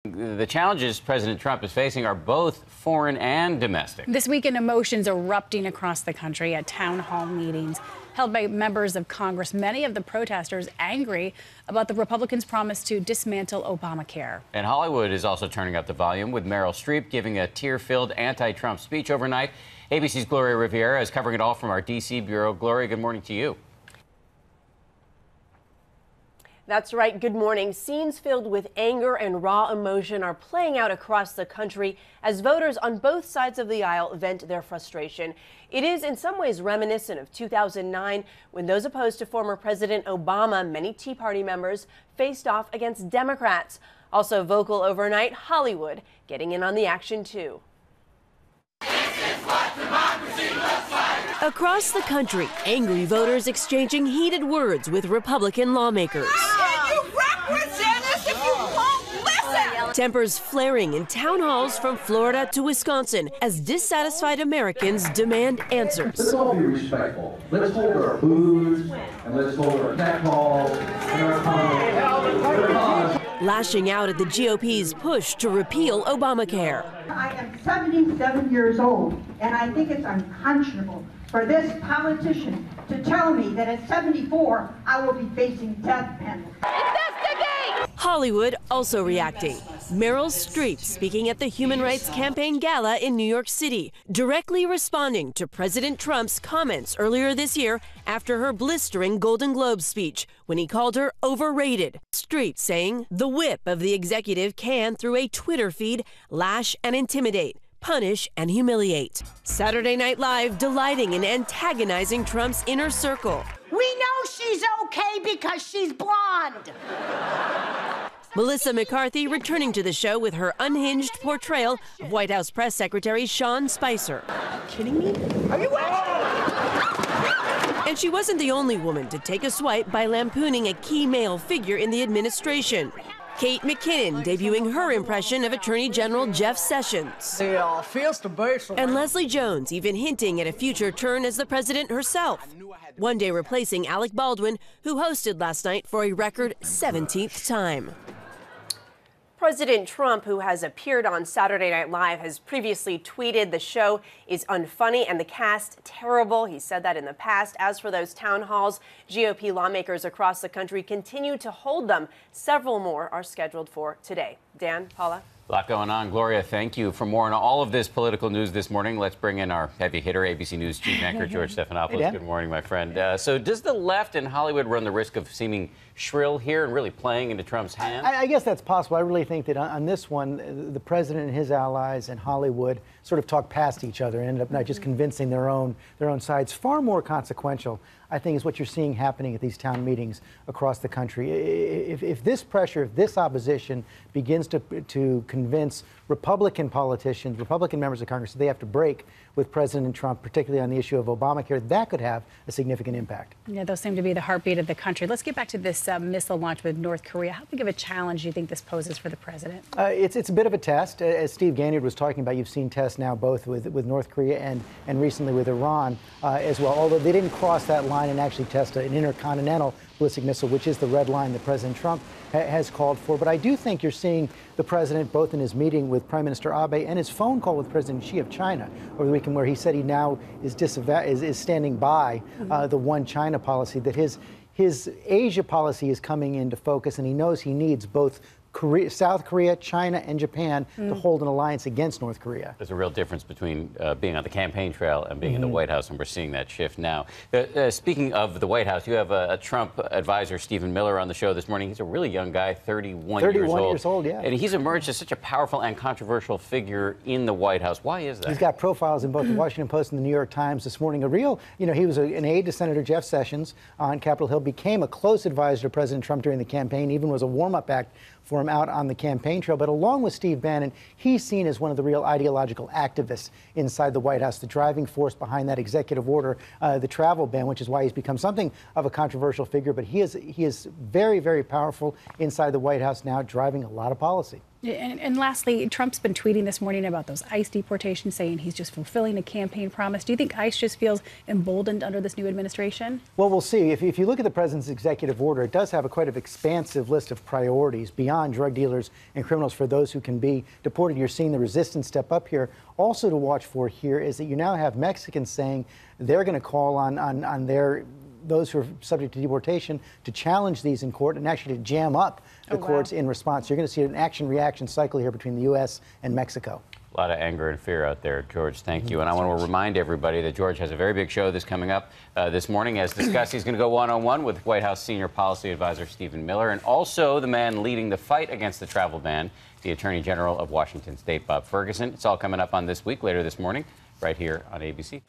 The challenges President Trump is facing are both foreign and domestic. This weekend, emotions erupting across the country at town hall meetings held by members of Congress. Many of the protesters angry about the Republicans' promise to dismantle Obamacare. And Hollywood is also turning up the volume, with Meryl Streep giving a tear-filled anti-Trump speech overnight. ABC's Gloria Riviera is covering it all from our D.C. bureau. Gloria, good morning to you. That's right. Good morning. Scenes filled with anger and raw emotion are playing out across the country as voters on both sides of the aisle vent their frustration. It is in some ways reminiscent of 2009, when those opposed to former President Obama, many Tea Party members, faced off against Democrats. Also vocal overnight, Hollywood getting in on the action too. This is what democracy looks like. Across the country, angry voters exchanging heated words with Republican lawmakers. Can you represent us if you won't listen? Tempers flaring in town halls from Florida to Wisconsin as dissatisfied Americans demand answers. Let's all be respectful. Let's hold our booze, and let's hold our neck calls and our comments. Lashing out at the GOP's push to repeal Obamacare. I am 77 years old, and I think it's unconscionable for this politician to tell me that at 74 I will be facing death penalty. Investigate! Hollywood also reacting. Meryl Streep speaking at the Human Rights Campaign Gala in New York City, directly responding to President Trump's comments earlier this year after her blistering Golden Globe speech when he called her overrated. Streep saying the whip of the executive can, through a Twitter feed, lash and intimidate, punish and humiliate. Saturday Night Live delighting in antagonizing Trump's inner circle. We know she's okay because she's blonde. Melissa McCarthy returning to the show with her unhinged portrayal of White House Press Secretary Sean Spicer. Kidding me? Are you And she wasn't the only woman to take a swipe by lampooning a key male figure in the administration. Kate McKinnon debuting her impression of Attorney General Jeff Sessions. And Leslie Jones even hinting at a future turn as the president herself. One day replacing Alec Baldwin, who hosted last night for a record 17th time. President Trump, who has appeared on Saturday Night Live, has previously tweeted the show is unfunny and the cast terrible. He said that in the past. As for those town halls, GOP lawmakers across the country continue to hold them. Several more are scheduled for today. Dan, Paula. A lot going on. Gloria, thank you. For more on all of this political news this morning, let's bring in our heavy hitter, ABC News chief anchor, George Stephanopoulos. Hey, good morning, my friend. So does the left in Hollywood run the risk of seeming shrill here and really playing into Trump's hands? I guess that's possible. I really think that on this one, the president and his allies and Hollywood sort of talk past each other and end up not just convincing their own sides. Far more consequential, I think, is what you're seeing happening at these town meetings across the country. If this pressure, if this opposition begins to convince Republican politicians, Republican members of Congress, that they have to break with President Trump, particularly on the issue of Obamacare, that could have a significant impact. Yeah, those seem to be the heartbeat of the country. Let's get back to this missile launch with North Korea. How big of a challenge do you think this poses for the president? It's a bit of a test. As Steve Ganyard was talking about, you've seen tests now both with North Korea and recently with Iran as well, although they didn't cross that line and actually test an intercontinental ballistic missile, which is the red line that President Trump has called for. But I do think you're seeing the president, both in his meeting with Prime Minister Abe and his phone call with President Xi of China over the weekend, where he said he now is standing by the one China policy, that his Asia policy is coming into focus, and he knows he needs both South Korea, China, and Japan to hold an alliance against North Korea. There's a real difference between being on the campaign trail and being in the White House, and we're seeing that shift now. Speaking of the White House, you have a Trump advisor, Stephen Miller, on the show this morning. He's a really young guy, 31 years old. Yeah. And he's emerged as such a powerful and controversial figure in the White House. Why is that? He's got profiles in both the Washington Post and the New York Times this morning. He was an aide to Senator Jeff Sessions on Capitol Hill, became a close advisor to President Trump during the campaign, even was a warm-up act for him out on the campaign trail. But along with Steve Bannon, he's seen as one of the real ideological activists inside the White House, the driving force behind that executive order, the travel ban, which is why he's become something of a controversial figure. But he is very, very powerful inside the White House now, driving a lot of policy. And lastly, Trump's been tweeting this morning about those ICE deportations, saying he's just fulfilling a campaign promise. Do you think ICE just feels emboldened under this new administration? Well, we'll see. If you look at the president's executive order, it does have a quite an expansive list of priorities beyond drug dealers and criminals for those who can be deported. You're seeing the resistance step up here. Also to watch for here is that you now have Mexicans saying they're going to call on those who are subject to deportation to challenge these in court and actually to jam up the courts in response. You're going to see an action-reaction cycle here between the U.S. and Mexico. A lot of anger and fear out there, George. Thank you. And I want to remind everybody that George has a very big show coming up this morning. As discussed, he's going to go one-on-one with White House Senior Policy Advisor Stephen Miller, and also the man leading the fight against the travel ban, the Attorney General of Washington State, Bob Ferguson. It's all coming up on This Week later this morning, right here on ABC.